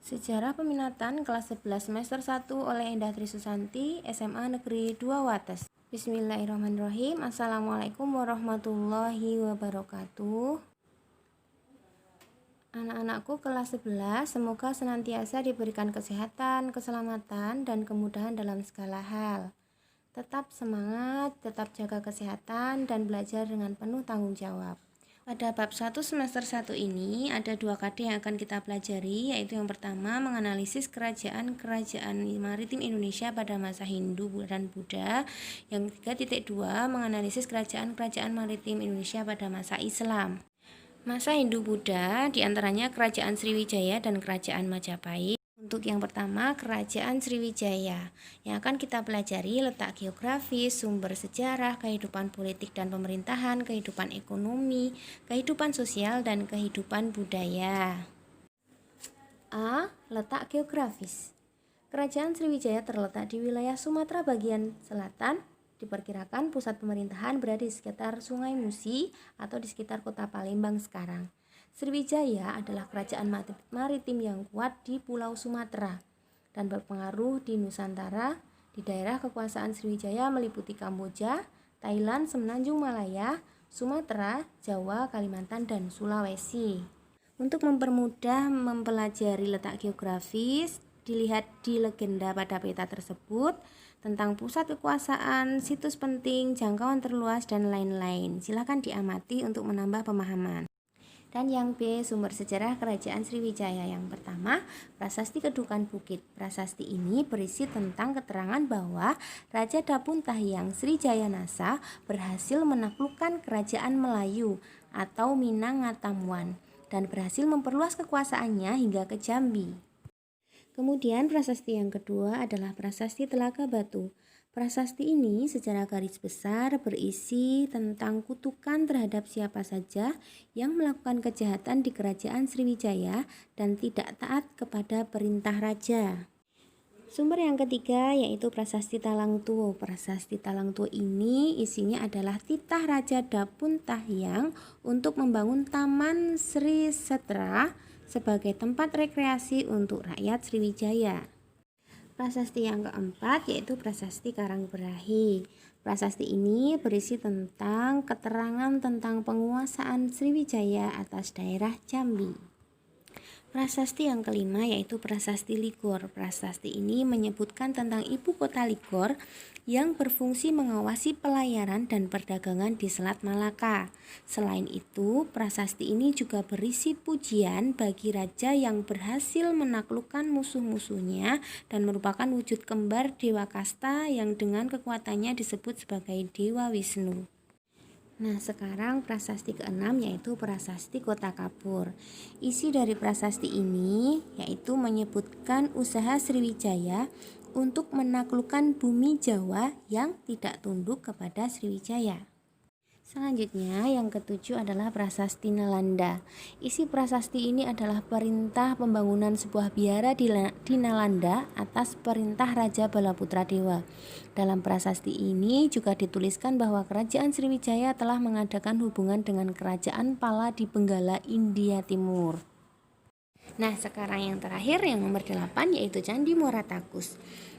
Sejarah Peminatan kelas 11 semester 1 oleh Endah Tri Susanti, SMA Negeri 2 Wates. Bismillahirrahmanirrahim. Assalamualaikum warahmatullahi wabarakatuh. Anak-anakku kelas 11, semoga senantiasa diberikan kesehatan, keselamatan, dan kemudahan dalam segala hal. Tetap semangat, tetap jaga kesehatan, dan belajar dengan penuh tanggung jawab. Pada bab 1 semester 1 ini ada 2 KD yang akan kita pelajari, yaitu yang pertama menganalisis kerajaan-kerajaan maritim Indonesia pada masa Hindu dan Buddha. Yang 3.2 menganalisis kerajaan-kerajaan maritim Indonesia pada masa Islam. Masa Hindu Buddha diantaranya Kerajaan Sriwijaya dan Kerajaan Majapahit. Untuk yang pertama, Kerajaan Sriwijaya. Yang akan kita pelajari letak geografis, sumber sejarah, kehidupan politik dan pemerintahan, kehidupan ekonomi, kehidupan sosial, dan kehidupan budaya. A. Letak geografis. Kerajaan Sriwijaya terletak di wilayah Sumatera bagian selatan. Diperkirakan pusat pemerintahan berada di sekitar Sungai Musi atau di sekitar kota Palembang sekarang. Sriwijaya adalah kerajaan maritim yang kuat di Pulau Sumatera dan berpengaruh di Nusantara. Di daerah kekuasaan Sriwijaya meliputi Kamboja, Thailand, Semenanjung Malaya, Sumatera, Jawa, Kalimantan, dan Sulawesi. Untuk mempermudah mempelajari letak geografis, dilihat di legenda pada peta tersebut tentang pusat kekuasaan, situs penting, jangkauan terluas, dan lain-lain. Silakan diamati untuk menambah pemahaman. Dan yang B, sumber sejarah Kerajaan Sriwijaya. Yang pertama, Prasasti Kedukan Bukit. Prasasti ini berisi tentang keterangan bahwa Raja Dapun Tahyang Srijayanasa berhasil menaklukkan Kerajaan Melayu atau Minangatamuan dan berhasil memperluas kekuasaannya hingga ke Jambi. Kemudian prasasti yang kedua adalah Prasasti Telaga Batu. Prasasti ini secara garis besar berisi tentang kutukan terhadap siapa saja yang melakukan kejahatan di Kerajaan Sriwijaya dan tidak taat kepada perintah raja. Sumber yang ketiga yaitu Prasasti Talangtuo. Prasasti Talangtuo ini isinya adalah titah Raja Dapun Tahyang untuk membangun Taman Sri Setra sebagai tempat rekreasi untuk rakyat Sriwijaya. Prasasti yang keempat yaitu Prasasti Karangbrahi. Prasasti ini berisi tentang keterangan tentang penguasaan Sriwijaya atas daerah Jambi. Prasasti yang kelima yaitu Prasasti Ligor. Prasasti ini menyebutkan tentang ibu kota Ligor yang berfungsi mengawasi pelayaran dan perdagangan di Selat Malaka. Selain itu, prasasti ini juga berisi pujian bagi raja yang berhasil menaklukkan musuh-musuhnya dan merupakan wujud kembar Dewa Kasta yang dengan kekuatannya disebut sebagai Dewa Wisnu. Nah, sekarang prasasti keenam yaitu Prasasti Kota Kapur. Isi dari prasasti ini yaitu menyebutkan usaha Sriwijaya untuk menaklukkan bumi Jawa yang tidak tunduk kepada Sriwijaya. Selanjutnya yang ketujuh adalah Prasasti Nalanda. Isi prasasti ini adalah perintah pembangunan sebuah biara di Nalanda atas perintah Raja Balaputra Dewa. Dalam prasasti ini juga dituliskan bahwa Kerajaan Sriwijaya telah mengadakan hubungan dengan Kerajaan Pala di Benggala, India Timur. Nah, sekarang yang terakhir yang nomor 8 yaitu Candi Muara Takus.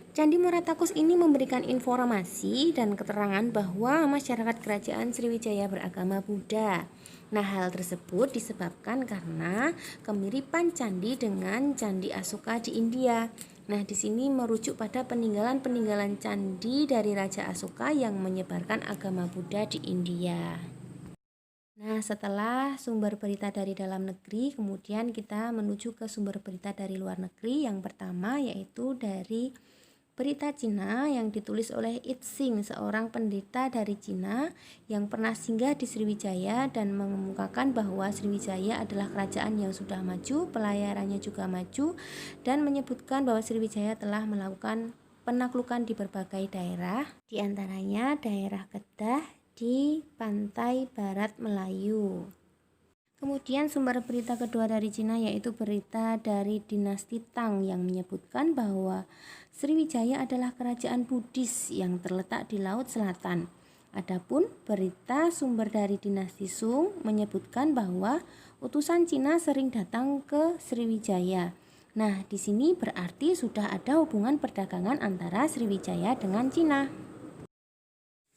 Candi Muara Takus ini memberikan informasi dan keterangan bahwa masyarakat Kerajaan Sriwijaya beragama Buddha. Nah, hal tersebut disebabkan karena kemiripan candi dengan Candi Asoka di India. Nah, di sini merujuk pada peninggalan-peninggalan candi dari Raja Asoka yang menyebarkan agama Buddha di India. Nah, setelah sumber berita dari dalam negeri, kemudian kita menuju ke sumber berita dari luar negeri. Yang pertama yaitu dari berita Cina yang ditulis oleh It Sing, seorang pendeta dari Cina yang pernah singgah di Sriwijaya dan mengemukakan bahwa Sriwijaya adalah kerajaan yang sudah maju, pelayarannya juga maju, dan menyebutkan bahwa Sriwijaya telah melakukan penaklukan di berbagai daerah, di antaranya daerah Kedah di pantai barat Melayu. Kemudian sumber berita kedua dari Cina yaitu berita dari dinasti Tang yang menyebutkan bahwa Sriwijaya adalah kerajaan Buddhis yang terletak di Laut Selatan. Adapun berita sumber dari dinasti Sung menyebutkan bahwa utusan Cina sering datang ke Sriwijaya. Nah, di sini berarti sudah ada hubungan perdagangan antara Sriwijaya dengan Cina.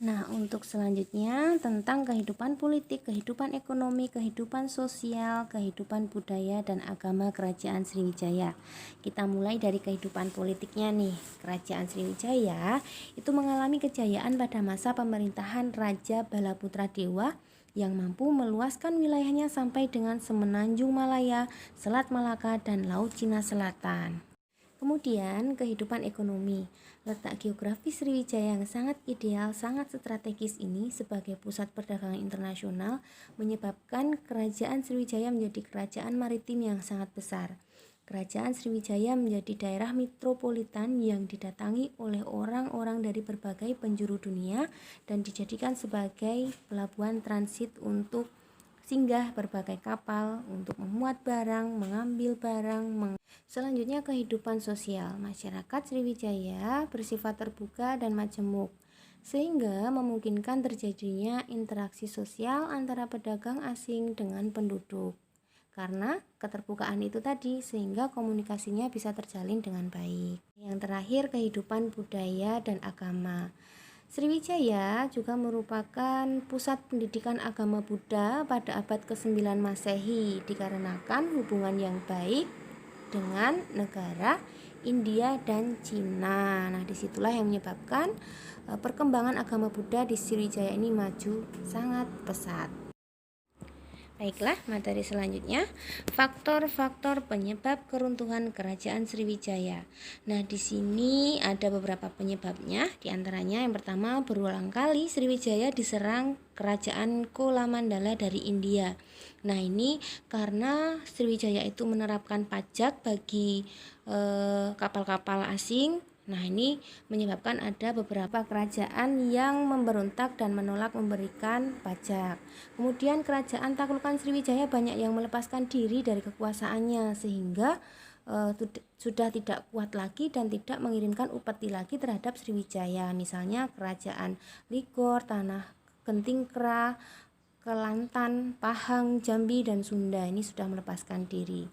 Nah, untuk selanjutnya tentang kehidupan politik, kehidupan ekonomi, kehidupan sosial, kehidupan budaya dan agama Kerajaan Sriwijaya. Kita mulai dari kehidupan politiknya nih. Kerajaan Sriwijaya itu mengalami kejayaan pada masa pemerintahan Raja Balaputra Dewa yang mampu meluaskan wilayahnya sampai dengan Semenanjung Malaya, Selat Malaka, dan Laut Cina Selatan. Kemudian kehidupan ekonomi. Letak geografis Sriwijaya yang sangat ideal, sangat strategis ini sebagai pusat perdagangan internasional menyebabkan kerajaan Sriwijaya menjadi kerajaan maritim yang sangat besar. Kerajaan Sriwijaya menjadi daerah metropolitan yang didatangi oleh orang-orang dari berbagai penjuru dunia dan dijadikan sebagai pelabuhan transit untuk singgah berbagai kapal untuk memuat barang, mengambil barang. Selanjutnya kehidupan sosial. Masyarakat Sriwijaya bersifat terbuka dan majemuk sehingga memungkinkan terjadinya interaksi sosial antara pedagang asing dengan penduduk. Karena keterbukaan itu tadi sehingga komunikasinya bisa terjalin dengan baik. Yang terakhir kehidupan budaya dan agama. Sriwijaya juga merupakan pusat pendidikan agama Buddha pada abad ke-9 Masehi dikarenakan hubungan yang baik dengan negara India dan Cina. Nah, disitulah yang menyebabkan perkembangan agama Buddha di Sriwijaya ini maju sangat pesat. Baiklah, materi selanjutnya, faktor-faktor penyebab keruntuhan Kerajaan Sriwijaya. Nah, di sini ada beberapa penyebabnya. Di antaranya yang pertama, berulang kali Sriwijaya diserang Kerajaan Kolamandala dari India. Nah, ini karena Sriwijaya itu menerapkan pajak bagi kapal-kapal asing. Nah, ini menyebabkan ada beberapa kerajaan yang memberontak dan menolak memberikan pajak. Kemudian kerajaan taklukan Sriwijaya banyak yang melepaskan diri dari kekuasaannya sehingga sudah tidak kuat lagi dan tidak mengirimkan upeti lagi terhadap Sriwijaya. Misalnya kerajaan Ligor, Tanah Gentingkra, Kelantan, Pahang, Jambi, dan Sunda ini sudah melepaskan diri.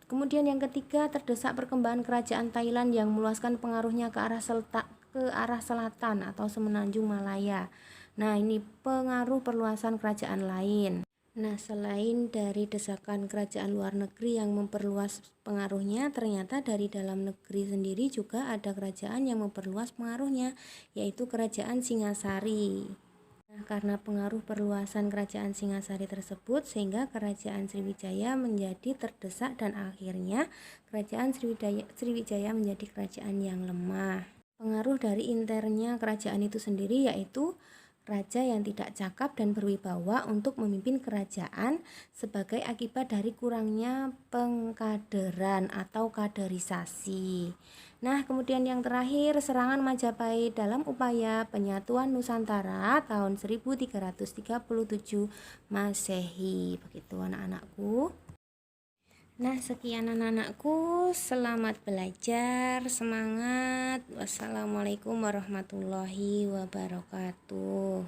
Kemudian yang ketiga, terdesak perkembangan kerajaan Thailand yang meluaskan pengaruhnya ke arah selatan atau Semenanjung Malaya. Nah, ini pengaruh perluasan kerajaan lain. Nah, selain dari desakan kerajaan luar negeri yang memperluas pengaruhnya, ternyata dari dalam negeri sendiri juga ada kerajaan yang memperluas pengaruhnya, yaitu kerajaan Singasari. Nah, karena pengaruh perluasan kerajaan Singasari tersebut sehingga kerajaan Sriwijaya menjadi terdesak dan akhirnya kerajaan Sriwijaya menjadi kerajaan yang lemah. Pengaruh dari internya kerajaan itu sendiri yaitu raja yang tidak cakap dan berwibawa untuk memimpin kerajaan sebagai akibat dari kurangnya pengkaderan atau kaderisasi. Nah, kemudian yang terakhir, serangan Majapahit dalam upaya penyatuan Nusantara tahun 1337 Masehi. Begitu anak-anakku. Nah, sekian anak-anakku, selamat belajar, semangat. Wassalamualaikum warahmatullahi wabarakatuh.